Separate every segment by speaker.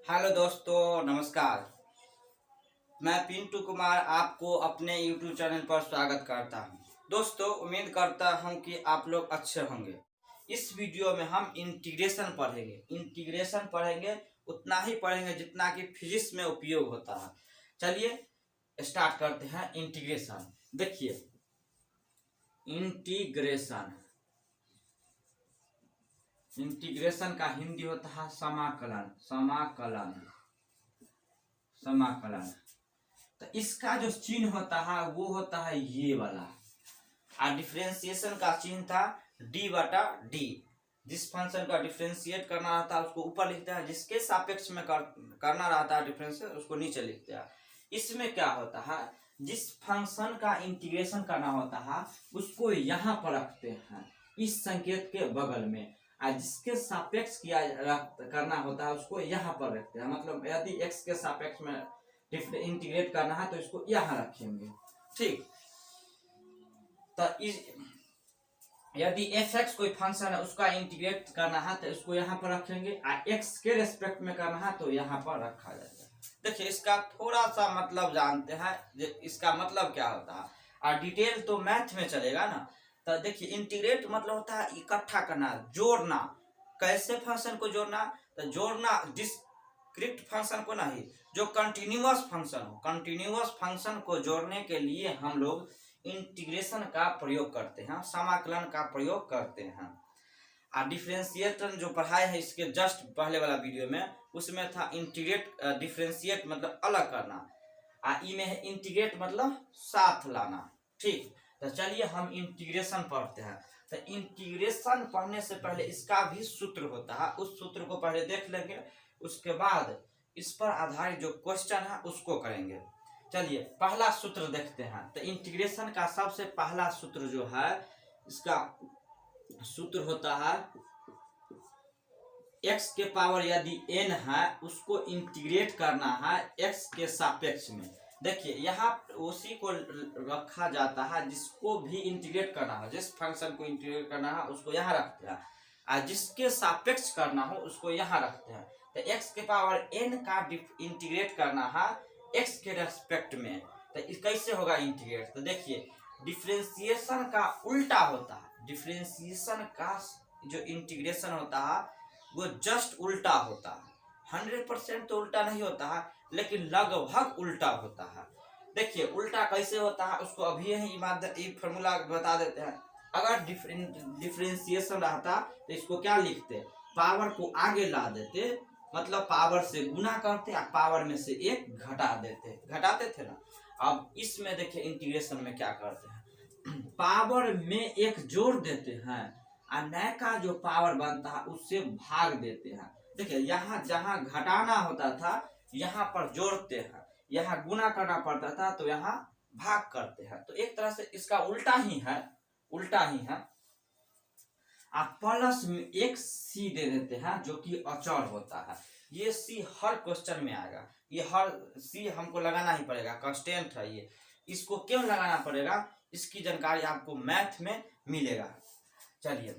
Speaker 1: Hello दोस्तों, नमस्कार। मैं पिंटू कुमार आपको अपने यूट्यूब चैनल पर स्वागत करता हूं। दोस्तों, उम्मीद करता हूं कि आप लोग अच्छे होंगे। इस वीडियो में हम इंटीग्रेशन पढ़ेंगे। उतना ही पढ़ेंगे जितना कि फिजिक्स में उपयोग होता है। चलिए स्टार्ट करते हैं। इंटीग्रेशन देखिए, इंटीग्रेशन का हिंदी होता है समाकलन। तो इसका जो चिन्ह होता है वो होता है ये वाला। और डिफरेंशिएशन का चिन्ह था d/d। जिस फंक्शन का डिफरेंशिएट करना रहता है उसको ऊपर लिखते हैं, जिसके सापेक्ष में करना रहता है डिफरेंशिएट उसको नीचे लिखते हैं। इसमें क्या होता है, जिस फंक्शन का इंटीग्रेशन करना होता है उसको यहाँ पर रखते हैं, इस संकेत के बगल में। और जिसके सापेक्ष करना होता है उसको यहाँ पर रखते हैं। मतलब यदि x के सापेक्ष में इंटीग्रेट करना है तो इसको यहाँ रखेंगे। ठीक, तो यदि fx कोई फंक्शन है उसका इंटीग्रेट करना है तो इसको यहाँ पर रखेंगे, और x के रेस्पेक्ट में करना है तो यहाँ पर रखा जाएगा। देखिए, इसका थोड़ा सा मतलब जानते हैं, इसका मतलब क्या होता है, और डिटेल तो मैथ में चलेगा ना। तो देखिए, इंटीग्रेट मतलब होता है इकट्ठा करना, जोड़ना। कैसे फंक्शन को जोड़ना? तो जोड़ना डिस्क्रीट फंक्शन को नहीं, जो कंटिन्यूअस फंक्शन को जोड़ने के लिए हम लोग इंटीग्रेशन का प्रयोग करते हैं, समाकलन का प्रयोग करते हैं। और डिफरेंशिएशन जो पढ़ाए है इसके जस्ट पहले वाला वीडियो में, उसमें था डिफरेंशिएट मतलब अलग करना, और ई में है इंटीग्रेट मतलब साथ लाना। ठीक, तो चलिए हम इंटीग्रेशन पढ़ते हैं। तो इंटीग्रेशन पढ़ने से पहले इसका भी सूत्र होता है, उस सूत्र को पहले देख लेंगे, उसके बाद इस पर आधारित जो क्वेश्चन है उसको करेंगे। चलिए पहला सूत्र देखते हैं। तो इंटीग्रेशन का सबसे पहला सूत्र जो है, इसका सूत्र होता है x के पावर यदि n है उसको इंटीग्रेट करना है x के सापेक्ष में। देखिए, यहाँ उसी को रखा जाता है जिसको भी इंटीग्रेट करना है, जिस फंक्शन को इंटीग्रेट करना है उसको यहाँ रखते हैं, और जिसके सापेक्ष करना हो उसको यहाँ रखते हैं। तो x के पावर n का इंटीग्रेट करना है x के रेस्पेक्ट में। तो कैसे होगा इंटीग्रेट? तो देखिए, डिफरेंशिएशन का उल्टा होता है। डिफरेंशिएशन का जो इंटीग्रेशन होता है वो जस्ट उल्टा होता है। 100% तो उल्टा नहीं होता है, लेकिन लगभग उल्टा होता है। देखिए उल्टा कैसे होता है उसको अभी यही फॉर्मूला बता देते हैं। अगर डिफरेंशिएशन रहता तो इसको क्या लिखते, पावर को आगे ला देते, मतलब पावर से गुना करते और पावर में से एक घटाते थे ना। अब इसमें देखिए इंटीग्रेशन में क्या करते हैं, पावर में एक जोड़ देते हैं और नए का जो पावर बनता है उससे भाग देते हैं। देखिए, यहाँ जहाँ घटाना होता था यहाँ पर जोड़ते हैं, यहाँ गुना करना पड़ता था तो यहाँ भाग करते हैं। तो एक तरह से इसका उल्टा ही है। आप प्लस में एक सी दे देते हैं जो कि अचर होता है। ये सी हर क्वेश्चन में आएगा, ये हर सी हमको लगाना ही पड़ेगा, कांस्टेंट है ये। इसको क्यों लगाना पड़ेगा, इसकी जानकारी आपको मैथ में मिलेगा। चलिए,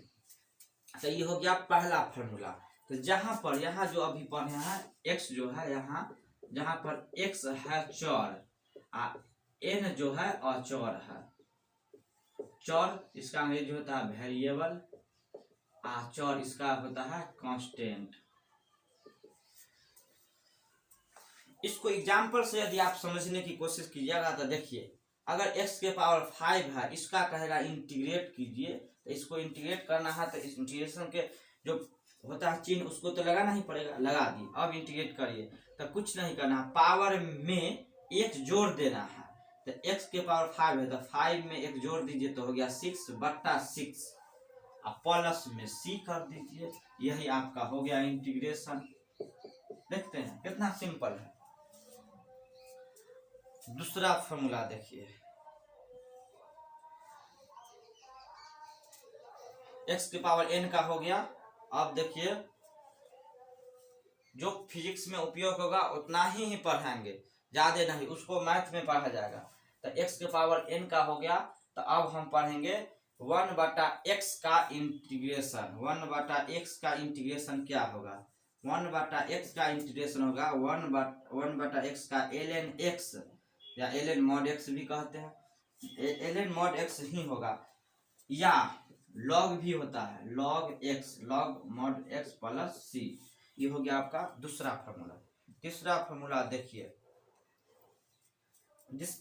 Speaker 1: तो ये हो गया पहला फॉर्मूला। तो जहां पर यहाँ जो अभी पढ़े हैं x जो है, यहाँ जहां पर x है चर n जो है अचर है। चर इसका अंग्रेजी होता है वेरिएबल, चर इसका होता है कांस्टेंट। इसको एग्जाम्पल से यदि आप समझने की कोशिश कीजिएगा तो देखिए, अगर x के पावर 5 है, इसका कहेगा इंटीग्रेट कीजिए, तो इसको इंटीग्रेट करना है तो इस इंटीग्रेशन के जो होता है चिन्ह उसको तो लगाना ही पड़ेगा, लगा दी। अब इंटीग्रेट करिए तो कुछ नहीं करना, पावर में एक जोड़ देना है। तो x के पावर 5 है तो 5 में एक जोड़ दीजिए तो हो गया 6/6, अब प्लस में c कर दीजिए, यही आपका हो गया इंटीग्रेशन। देखते हैं कितना सिंपल है। दूसरा फॉर्मूला देखिए, x के पावर n का हो गया। अब देखिए, जो फिजिक्स में उपयोग होगा उतना ही पढ़ाएंगे, ज्यादा नहीं, उसको मैथ में पढ़ा जाएगा। तो x के पावर n का हो गया। तो अब हम पढ़ेंगे 1/x का इंटीग्रेशन। 1/x का इंटीग्रेशन क्या होगा, 1/x का इंटीग्रेशन होगा 1/x का ln x या ln mod x भी कहते हैं, ln mod x ही होगा, या log भी होता है log mod x plus c। ये हो गया आपका दूसरा फॉर्मूला। तीसरा फॉर्मूला देखिए,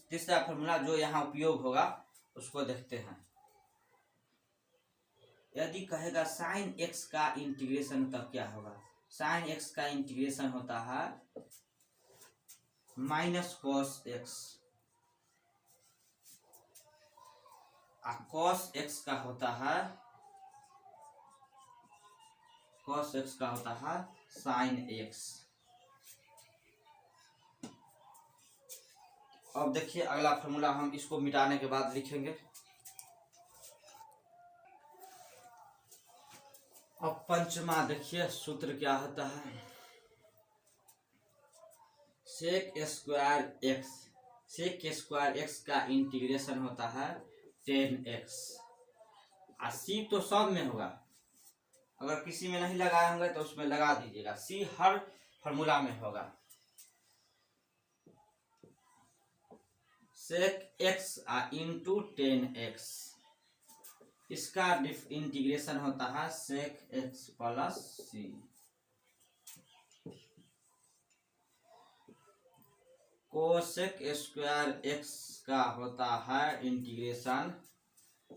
Speaker 1: तीसरा फॉर्मूला जो यहाँ उपयोग होगा उसको देखते हैं। यदि कहेगा साइन x का इंटीग्रेशन तब क्या होगा? साइन x का इंटीग्रेशन होता है माइनस कॉस x, और कॉस x का होता है साइन x। अब देखिए अगला फॉर्मूला हम इसको मिटाने के बाद लिखेंगे। अब पंचमा देखिए सूत्र क्या होता है, सेक स्क्वायर एक्स का इंटीग्रेशन होता है 10x। सी तो सब में होगा, अगर किसी में नहीं लगाए होंगे तो उसमें लगा दीजिएगा, सी हर फॉर्मूला में होगा। सेक एक्स इंटू 10x, इसका इंटीग्रेशन होता है sec x plus c. Cosec square x का होता है integration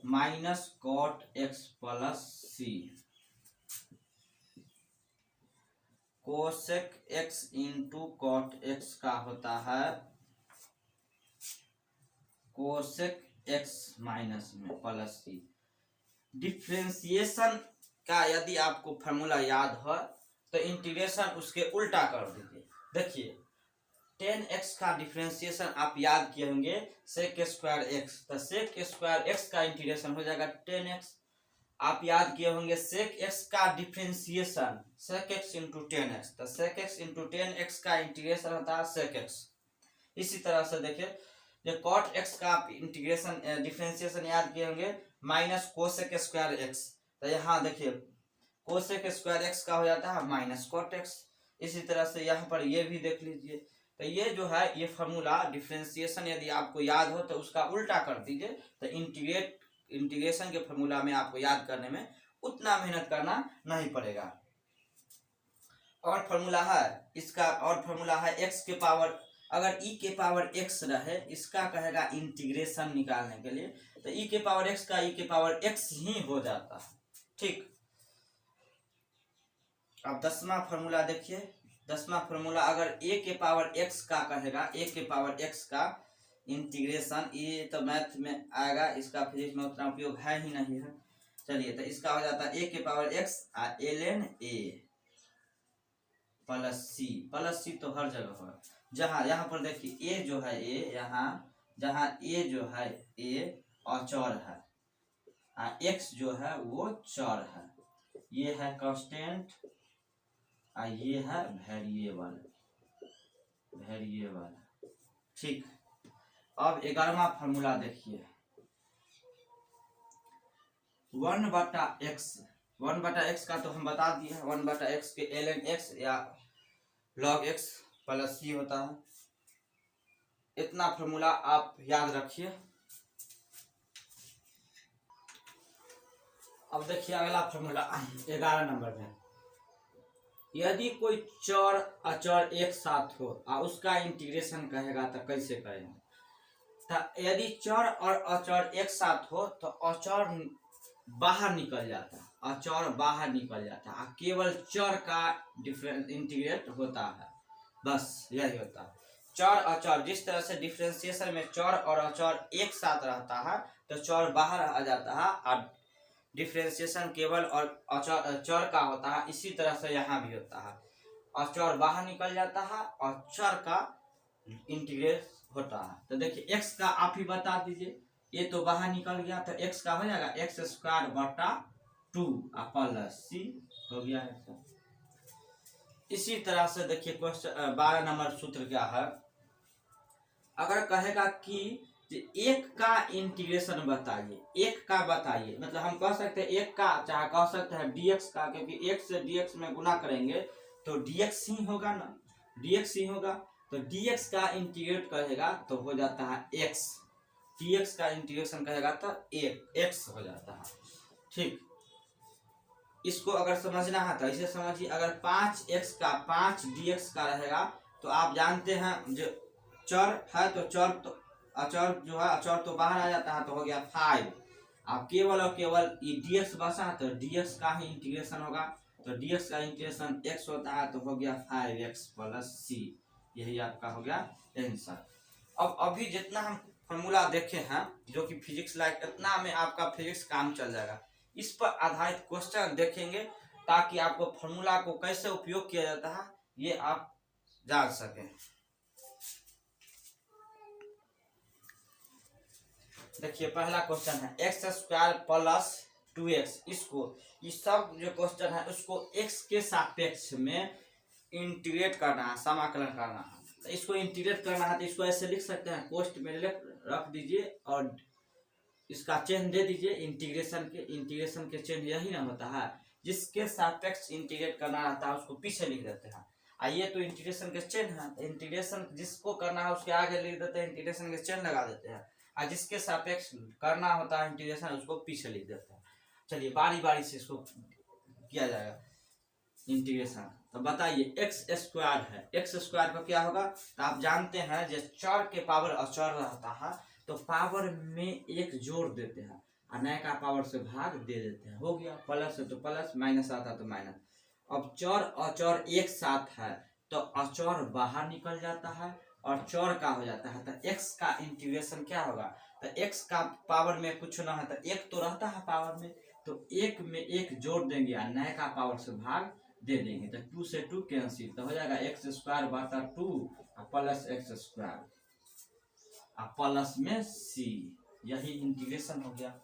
Speaker 1: minus cot x plus c. Cosec x into cot x का होता है कोसेक एक्स माइनस में प्लस सी। डिफ्रेंसिएशन का यदि आपको फॉर्मूला याद हो तो इंटीग्रेशन उसके उल्टा कर दीजिए। देखिए 10x का डिफ्रेंसिएशन आप याद किए होंगे सेक स्क्वायर एक्स, तो सेक स्क्वायर एक्स का इंटीग्रेशन हो जाएगा 10x। आप याद किए होंगे सेक एक्स का differentiation sec x into 10x, तो सेक एक्स इंटू 10x का इंटीग्रेशन होता है सेक एक्स। इसी तरह से देखिए जो कॉट एक्स का इंटीग्रेशन डिफ्रेंसिएशन याद किए होंगे माइनस कोसेक स्क्वायर एक्स, तो यहाँ देखिए कोसेक स्क्वायर एक्स का हो जाता है माइनस कॉट एक्स। इसी तरह से यहाँ पर ये भी देख लीजिए, तो ये जो है ये फॉर्मूला डिफ्रेंसिएशन यदि आपको याद हो तो उसका उल्टा कर दीजिए, तो इंटीग्रेशन के फॉर्मूला में आपको याद करने में उतना मेहनत करना नहीं पड़ेगा। और फॉर्मूला है इसका, और फॉर्मूला है एक्स के पावर, अगर e के पावर x रहे इसका कहेगा इंटीग्रेशन निकालने के लिए, तो e के पावर x का e के पावर x ही हो जाता है। ठीक, अब 10वां फॉर्मूला देखिए। 10वां फॉर्मूला अगर a के पावर x का कहेगा, a के पावर x का इंटीग्रेशन, ये तो मैथ में आएगा, इसका फिजिक्स में उतना उपयोग है ही नहीं है। चलिए, तो इसका हो जाता है a के power x ln a plus c तो हर जगह होगा। जहाँ यहाँ पर देखिए a जो है a, यहाँ जहाँ a जो है a अचर है, x जो है वो चर है, ये है कांस्टेंट और ये है वेरिएबल। ठीक, अब 11वां फॉर्मूला देखिए 1/x का तो हम बता दिए हैं, 1/x के ln x या log x प्लस सी होता है। इतना फॉर्मूला आप याद रखिए। अब देखिए अगला फॉर्मूला 11 नंबर में, यदि कोई चर अचर एक साथ हो और उसका इंटीग्रेशन कहेगा तो कैसे करेंगे? तो यदि चर और अचर एक साथ हो तो अचर बाहर निकल जाता है, केवल चर का इंटीग्रेट होता है, बस यही होता है। चर अचर, जिस तरह से डिफरेंशिएशन में चर और अचर एक साथ रहता है तो चर बाहर आ जाता है और डिफरेंशिएशन केवल और चर का होता है, इसी तरह से यहाँ भी होता है। अचर बाहर निकल जाता है और चर का इंटीग्रेट होता है। तो देखिए x का आप ही बता दीजिए, ये तो बाहर निकल गया तो x का हो जाएगा x² 2 प्लस सी हो गया है। इसी तरह से देखिए क्वेश्चन 12 नंबर सूत्र क्या है, अगर कहेगा कि एक का इंटीग्रेशन बताइए, एक का बताइए, मतलब हम कह सकते हैं एक का, चाहे कह सकते हैं dx का, क्योंकि x से dx में गुना करेंगे तो dx ही होगा ना, dx ही होगा। तो dx का इंटीग्रेट करेगा तो हो जाता है x, dx का इंटीग्रेशन करेगा तो x हो जाता है। ठीक, इसको अगर समझना है तो इसे समझिए। अगर 5x का 5 dx का रहेगा तो आप जानते हैं जो चर है तो चर तो अचर जो है अचर तो बाहर आ जाता है तो हो गया 5। आप केवल और केवल ये dx बचा तो dx का ही इंटीग्रेशन होगा। तो dx का इंटीग्रेशन x होता है तो हो गया 5x प्लस c। यही आपका हो गया आंसर। अब अभी जितना हम फॉर्मूला देखे हैं जो कि फिजिक्स लाइक, इतना में आपका फिजिक्स काम चल जाएगा। इस पर आधारित क्वेश्चन देखेंगे ताकि आपको फॉर्मूला को कैसे उपयोग किया जाता है ये आप जान सकें। देखिए पहला क्वेश्चन है एक्स स्क्वायर प्लस 2x। इसको ये सब जो क्वेश्चन है उसको x के सापेक्ष में इंटीग्रेट करना है, समाकलन करना है। तो इसको इंटीग्रेट करना है तो इसको ऐसे लिख सकते हैं, कोष्ठ में रख दीजिए और इसका चिन्ह दे दीजिए इंटीग्रेशन के चिन्ह यही ना होता है। जिसके सापेक्ष इंटीग्रेट करना रहता है उसको पीछे लिख देते हैं। आइए तो इंटीग्रेशन के चिन्ह है, इंटीग्रेशन जिसको करना है उसके आगे लिख देते हैं, इंटीग्रेशन के चिन्ह लगा देते हैं। और जिसके सापेक्ष करना होता है इंटीग्रेशन उसको पीछे लिख देते हैं। चलिए बारी बारी से इसको किया जाएगा इंटीग्रेशन। तो बताइए एक्स स्क्वायर है, एक्स स्क्वायर का क्या होगा तो आप जानते हैं जो चर के पावर अचर रहता है तो पावर में एक जोड़ देते हैं और नए का पावर से भाग दे देते हैं। हो गया, प्लस है तो प्लस, माइनस आता तो माइनस। अब चर अचर एक साथ है तो अचर बाहर निकल जाता है और चर का हो जाता है। तो x का इंटीग्रेशन क्या होगा तो x का पावर में कुछ ना है तो एक तो रहता है पावर में, तो एक में एक जोड़ देंगे और नए का पावर से भाग दे देंगे। तो 2 से 2 कैंसिल तो हो जाएगा एक्स स्क्वायर बटा 2 प्लस एक्स स्क्वायर प्लस में c। यही इंटीग्रेशन हो गया।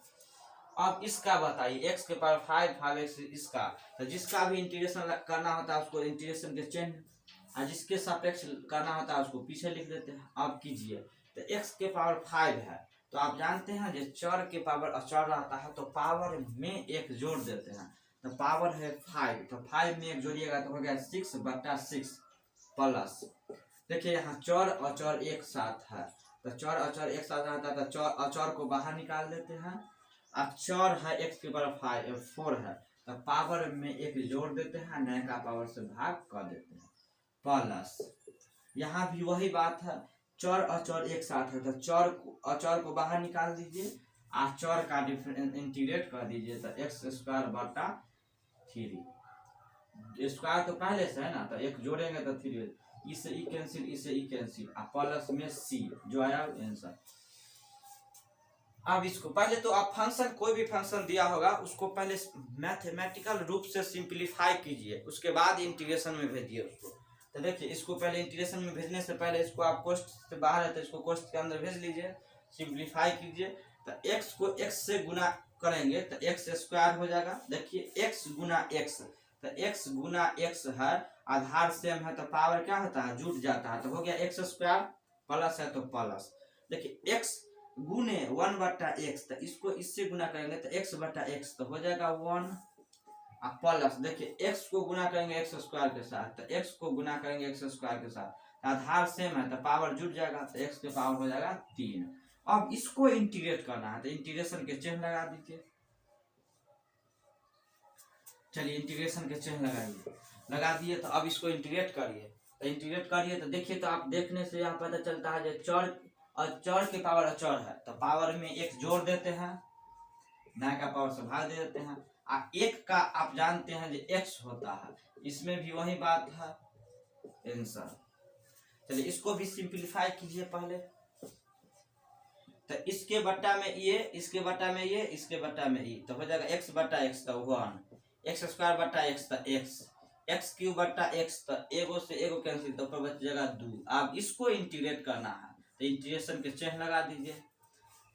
Speaker 1: अब इसका बताइए x के पावर 5x इसका, तो जिसका भी इंटीग्रेशन करना होता है उसको इंटीग्रेशन के चिन्ह और जिसके सापेक्ष करना होता है उसको पीछे लिख देते हैं। अब कीजिए तो x के पावर 5 है तो आप जानते हैं जो चर के पावर अचर रहता है तो पावर में एक जोड़ देते हैं। तो पावर है 5 तो 5 में एक जोड़िएगा तो हो गया 6 बटा 6 प्लस। देखिए यहाँ चर अचर एक साथ है तो चर अचर एक साथ रहता है तो चर अचर को बाहर निकाल देते हैं। अचर है x के पावर 4 है तो पावर में एक जोड़ देते हैं, नए का पावर से भाग कर देते हैं प्लस। यहाँ भी वही बात है, चर अचर एक साथ है तो चर अचर को बाहर निकाल दीजिए और चर का इंटीग्रेट कर दीजिए तो एक्स स्क्वायर बटा 3। स्क्वायर तो पहले से है ना तो एक जोड़ेंगे तो 3, इससे ई कैंसिल, इससे ई कैंसिल प्लस में c जो आया आंसर। अब इसको पहले तो आप फंक्शन कोई भी फंक्शन दिया होगा उसको पहले मैथमेटिकल रूप से सिंपलीफाई कीजिए, उसके बाद इंटीग्रेशन में भेजिए उसको। तो देखिए इसको पहले इंटीग्रेशन में भेजने से पहले इसको आप कोष्ठ से बाहर है तो इसको कोष्ठ के अंदर भेज लीजिए, सिंपलीफाई कीजिए। तो x को x से गुना करेंगे तो x स्क्वायर हो जाएगा। देखिए x गुना x तो x गुना x है, आधार सेम है तो पावर क्या होता है जुट जाता है तो हो गया x स्क्वायर प्लस है तो प्लस। देखिए x गुने 1 बटा एक्स तो इसको इससे गुना करेंगे तो x बटा x तो हो जाएगा 1 प्लस। देखिए x को गुना करेंगे एक्स स्क्वायर के साथ तो x को गुना करेंगे एक्स स्क्वायर के साथ, आधार सेम है तो पावर जुट जाएगा तो x के पावर हो जाएगा 3। अब इसको इंटीग्रेट करना है तो इंटीग्रेशन के चिन्ह लगा दीजिए। चलिए इंटीग्रेशन के चिन्ह लगाइए, लगा दिए तो अब इसको इंटीग्रेट करिए। तो इंटीग्रेट करिए तो देखिए तो आप देखने से यहाँ पता चलता है जो चर और चर के पावर अचर है तो पावर में एक जोड़ देते हैं, नए का पावर से भाग दे देते हैं। एक का आप जानते हैं जो x होता है, इसमें भी वही बात है आंसर। चलिए इसको भी सिंपलीफाई कीजिए पहले। तो इसके बट्टा में ये, इसके बट्टा में ये, इसके बट्टा में ये तो हो जाएगा x बट्टा x तो 1, एक्स स्क्वायर बट्टा x तो x, एक्स क्यूब बट्टा x तो एगो से एगो कैंसिल तो ऊपर बच जाएगा 2। अब इसको इंटीग्रेट करना है तो इंटीग्रेशन के चिन्ह लगा दीजिए।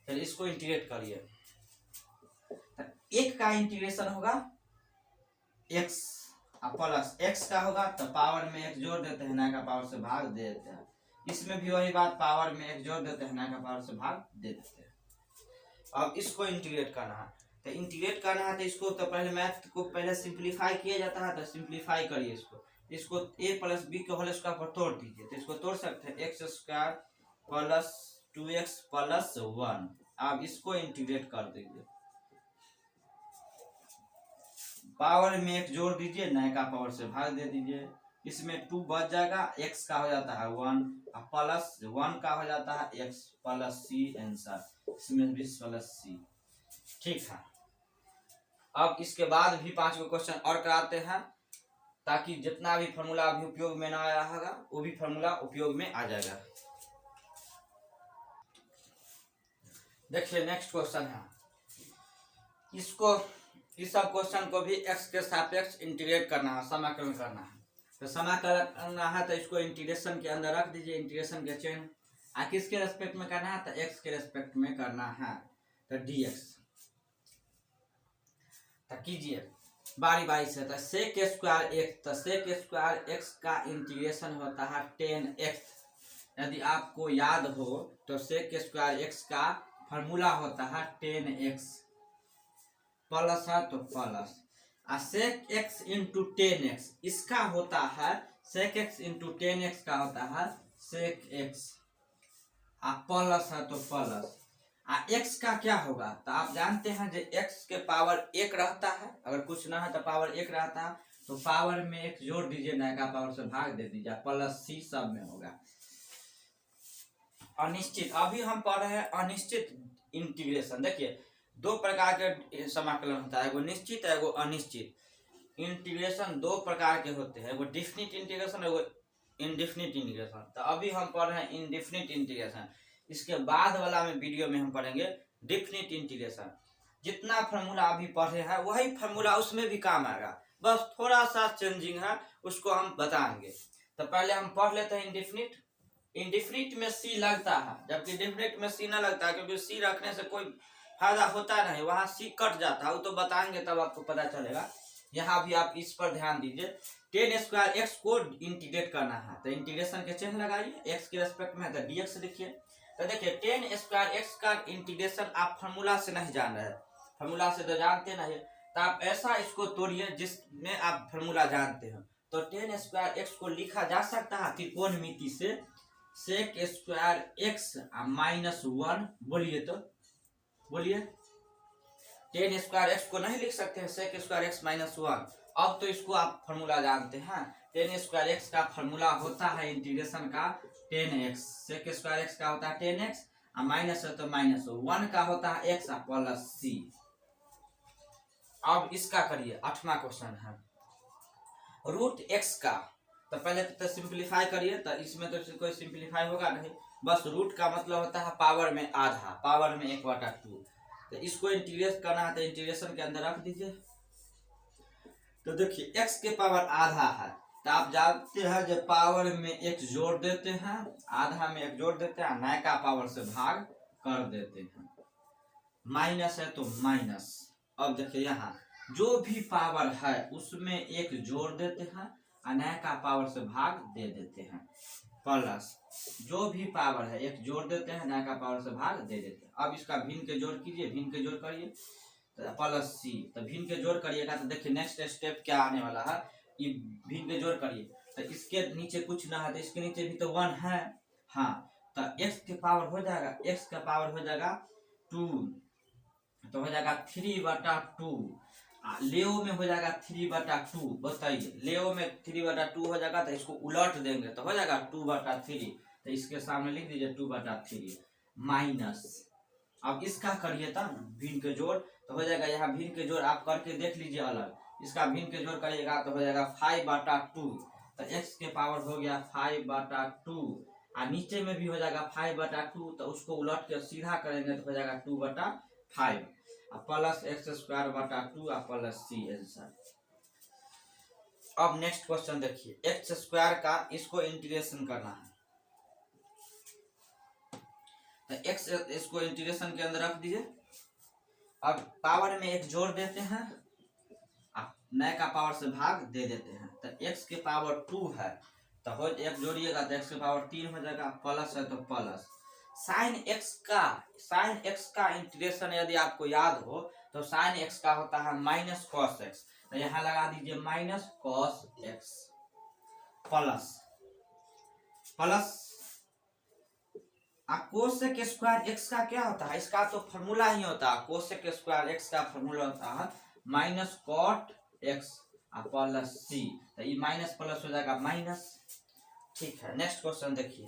Speaker 1: चलिए इसको इंटीग्रेट करिए तो एक का इंटीग्रेशन होगा x प्लस x का होगा तो पावर में एक जोड़ देते हैं, नए का पावर से भाग दे देते हैं। इसमें भी वही बात, पावर में एक जोड़ देते हैं, नए का पावर से भाग दे देते हैं। अब इसको इंटीग्रेट करना है तो इंटीग्रेट करना है तो इसको तो पहले मैथ को पहले सिंपलीफाई किया जाता है तो सिंपलीफाई करिए इसको। इसको a प्लस बी के होल स्क्वायर पर तोड़ दीजिए, तो इसको तोड़ सकते हैं x square plus 2x plus 1। आप इसको इंटीग्रेट कर दीजिए, पावर में एक जोड़ दीजिए, नए का पावर से भाग दे दीजिए, इसमें 2 बच जाएगा, x का हो जाता है 1 प्लस 1 का हो जाता है x प्लस c आंसर, इसमें भी प्लस c। ठीक है, अब इसके बाद भी 5 गो क्वेश्चन और कराते हैं, ताकि जितना भी फॉर्मूला अभी उपयोग में ना आया होगा वो भी फॉर्मूला उपयोग में आ जाएगा। देखिए नेक्स्ट क्वेश्चन है, इसको इस सब क्वेश्चन को भी x के सापेक्ष इंटीग्रेट करना है, समाकलन करना है। तो समाकलन करना है तो इसको इंटीग्रेशन के अंदर रख दीजिए, इंटीग्रेशन के चिन्ह, आ किसके रेस्पेक्ट में करना है, तो x के रेस्पेक्ट में करना है, तो dx। तो कीजिए बारी बारी से, तो सेक स्क्वायर x, तो सेक स्क्वायर x का इंटीग्रेशन होता है 10x। यदि आपको याद हो तो सेक स्क्वायर x का फॉर्मूला होता है 10x, प्लस है तो प्लस, सेक x इंटू 10x इसका होता है, सेक x इंटू 10x का होता है सेक x, प्लस है तो प्लस, x का क्या होगा, तो आप जानते हैं जो x के पावर 1 रहता है, अगर कुछ ना है तो पावर 1 रहता है, तो पावर में 1 जोड़ दीजिए, नए का पावर से भाग दे दीजिए, प्लस c सब में होगा। अनिश्चित, अभी हम पढ़ रहे हैं अनिश्चित इंटीग्रेशन। देखिए 2 प्रकार के समाकलन होता है, एगो निश्चित है एगो अनिश्चित। इंटीग्रेशन 2 प्रकार के होते हैं, एगो डिफिनिट इंटीग्रेशन एगो इनडिफिनिट इंटीग्रेशन। तो अभी हम पढ़ रहे हैं इनडिफिनिट इंटीग्रेशन, इसके बाद वाला में वीडियो में हम पढ़ेंगे डिफिनिट इंटीग्रेशन। जितना फार्मूला अभी पढ़े हैं वही फार्मूला उसमें भी काम आएगा, बस थोड़ा सा चेंजिंग है, उसको हम बताएंगे। तो पहले हम पढ़ लेते हैं इनडिफिनिट। इनडिफिनिट में सी लगता है, जबकि डिफिनिट में सी ना लगता है, क्योंकि सी रखने से कोई फायदा होता नहीं, वहां सी कट जाता है, वो तो बताएंगे तब आपको पता चलेगा। यहाँ भी आप इस पर ध्यान दीजिए, 10 स्क्वायर एक्स को इंटीग्रेट करना है, तो इंटीग्रेशन के चिन्ह लगाइए, एक्स के रेस्पेक्ट में है तो dx लिखिए। तो देखिए 10 स्क्वायर एक्स का इंटीग्रेशन आप फार्मूला से नहीं जान रहे, फार्मूला से तो जानते नहीं, तो आप ऐसा इसको तोड़िए जिसमें आप फार्मूला जानते हो। तो 10 स्क्वायर एक्स को लिखा जा सकता है त्रिकोणमिति से सेक स्क्वायर एक्स माइनस 1, बोलिए तो बोलिए, 10 स्क्वायर एक्स को नहीं लिख सकते हैं सेक स्क्वायर एक्स माइनस 1। अब तो इसको आप फार्मूला जानते हैं, 10 स्क्वायर एक्स का फार्मूला होता है इंटीग्रेशन का 10x, सेक स्क्वायर एक्स का होता है 10x, माइनस है तो माइनस 1 का होता है x प्लस c। अब इसका करिए, 8वां क्वेश्चन है रूट x का। तो पहले तो सिंप्लीफाई करिए, तो इसमें तो कोई सिंप्लीफाई होगा नहीं, बस रूट का मतलब होता है पावर में आधा, पावर में 1/2। तो इसको इंटीग्रेट करना है, तो इंटीग्रेशन के अंदर रख दीजिए। तो देखिए x के पावर आधा है, तो आप जानते हैं जब पावर में 1 जोड़ देते हैं, आधा में 1 जोड़ देते हैं, नए का पावर से भाग कर देते हैं, माइनस है तो माइनस। अब देखिए यहाँ जो भी पावर है उसमें 1 जोड़ देते हैं, नए का पावर से भाग दे देते हैं, प्लस जो भी पावर है 1 जोड़ देते हैं, नए का पावर से भाग दे देते हैं। अब इसका भिन्न के जोड़ कीजिए, भिन्न के जोड़ करिए, तो प्लस c, तो भिन्न के जोड़ करिएगा तो देखिए नेक्स्ट स्टेप क्या आने वाला है, ये भिन्न के जोड़ करिए, तो इसके नीचे कुछ ना है तो इसके नीचे भी तो 1 है, हाँ, तो x के पावर हो जाएगा, x का पावर हो जाएगा 2, तो हो जाएगा 3/2, लेओ में हो जाएगा 3/2। बताइए लेओ में 3/2 हो जाएगा, तो इसको उलट देंगे तो हो जाएगा 2/3, तो इसके सामने लिख दीजिए 2/3 माइनस। अब इसका करिए तब भिन्न के जोड़, तो हो जाएगा, यहाँ भिन्न के जोड़ आप करके देख लीजिए अलग, इसका भिन्न के जोड़ करिएगा तो हो जाएगा 5/2, तो x के पावर हो गया 5/2, और नीचे में भी हो जाएगा 5/2, तो उसको उलट के सीधा करेंगे तो हो जाएगा 2/5, plus x² 2 plus c answer. अब नेक्स्ट क्वेश्चन देखिए, x² का इसको इंटीग्रेशन करना है, तो x इसको इंटीग्रेशन के अंदर रख दीजिए। अब पावर में 1 जोड़ देते हैं, नए का पावर से भाग दे देते हैं, तो x के पावर 2 है, तो हो 1 जोड़िएगा तो x के पावर 3 हो जाएगा, प्लस है तो प्लस। साइन x का इंटीग्रेशन यदि आपको याद हो तो साइन x का होता है माइनस कॉस x, तो यहाँ लगा दीजिए minus cos x, plus plus cosec square x का क्या होता है, इसका तो फॉर्मूला ही होता है, कोसेक स्क्वायर एक्स का फॉर्मूला होता है minus cot x plus c. तो ये माइनस प्लस हो जाएगा माइनस। ठीक है, नेक्स्ट क्वेश्चन देखिए।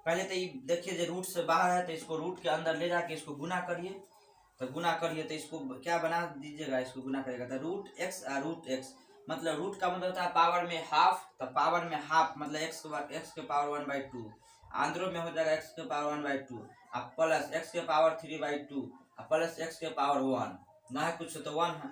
Speaker 1: पहले तो ये देखिए जो रूट से बाहर है तो इसको रूट के अंदर ले जाके इसको गुना करिए। तो गुना करिए तो इसको क्या बना दीजिएगा, इसको गुना करिएगा तो रूट एक्स मतलब रूट का मतलब होता है पावर में हाफ। तो पावर में हाफ मतलब एक्स के पावर 1/2, आंध्रों में हो जाएगा एक्स के पावर 1/2 अब प्लस एक्स के पावर 3/2 प्लस एक्स के पावर 1 ना है कुछ तो 1 है।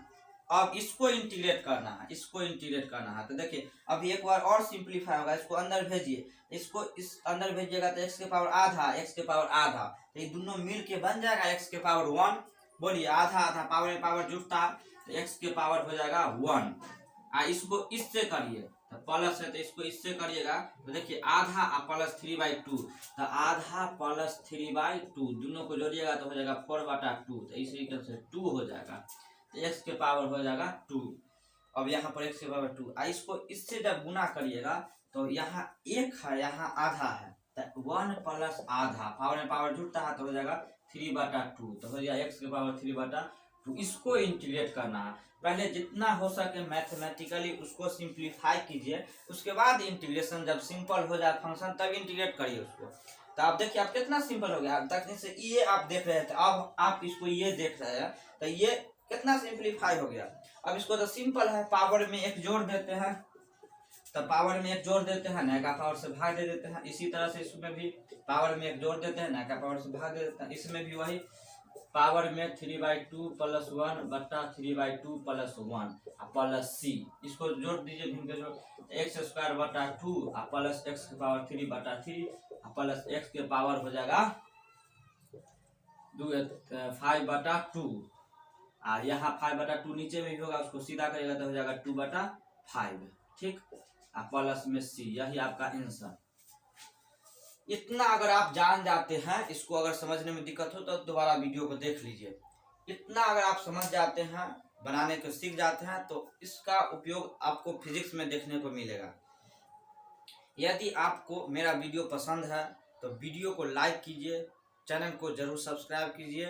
Speaker 1: अब इसको इंटीग्रेट करना है, इसको इंटीग्रेट करना है। तो देखिए अभी एक बार और सिंप्लीफाई होगा, इसको अंदर भेजिए, इसको इस अंदर भेजिएगा तो एक्स के पावर आधा, एक्स के पावर आधा, तो ये दोनों मिल के बन जाएगा एक्स के पावर 1। बोलिए आधा आधा पावर में पावर जुड़ता है तो एक्स के पावर हो जाएगा 1। इसको इससे करिए तो प्लस है तो इसको इससे करिएगा तो देखिए आधा प्लस 3/2 तो आधा प्लस 3/2 दोनों को जोड़िएगा तो हो जाएगा 4/2 तो इसी तरह से 2 हो जाएगा तो एक्स के पावर हो जाएगा 2। अब यहाँ पर एक्स के पावर 2 इसको इससे जब गुना करिएगा तो यहाँ एक है यहाँ आधा है तो 1 प्लस आधा पावर में पावर जुड़ता है तो हो जाएगा 3/2 तो हो जाएगा एक्स के पावर 3/2। इसको इंटीग्रेट करना है, पहले जितना हो सके मैथमेटिकली उसको सिंप्लीफाई कीजिए, उसके बाद इंटीग्रेशन जब सिंपल हो जाए फंक्शन तब इंटीग्रेट करिए उसको। तो आप देखिए आप कितना सिंपल हो गया। अब तक से ये आप देख रहे थे, अब आप इसको ये देख रहे हैं तो ये कितना सिंप्लीफाई हो गया। अब इसको तो सिंपल है, पावर में एक जोड़ देते हैं तो पावर में एक जोड़ देते हैं नया का पावर से भाग दे देते हैं। इसी तरह से इसमें भी पावर में एक जोड़ देते हैं नया का पावर से भाग दे देते हैं। इसमें भी वही पावर में 3/2 प्लस 1 बट्टा 3/2 प्लस 1 प्लस सी, इसको जोड़ दीजिए भिन्न के जोड़ एक्स स्क्वायर बटा 2 प्लस एक्स के पावर 3/3 प्लस एक्स के पावर हो जाएगा 5/2 यहाँ 5/2 नीचे में भी होगा, उसको सीधा करेगा तो हो जाएगा 2/5। ठीक, प्लस में सी, यही आपका आंसर। इतना अगर आप जान जाते हैं, इसको अगर समझने में दिक्कत हो तो दोबारा वीडियो को देख लीजिए। इतना अगर आप समझ जाते हैं, बनाने को सीख जाते हैं तो इसका उपयोग आपको फिजिक्स में देखने को मिलेगा। यदि आपको मेरा वीडियो पसंद है तो वीडियो को लाइक कीजिए, चैनल को जरूर सब्सक्राइब कीजिए।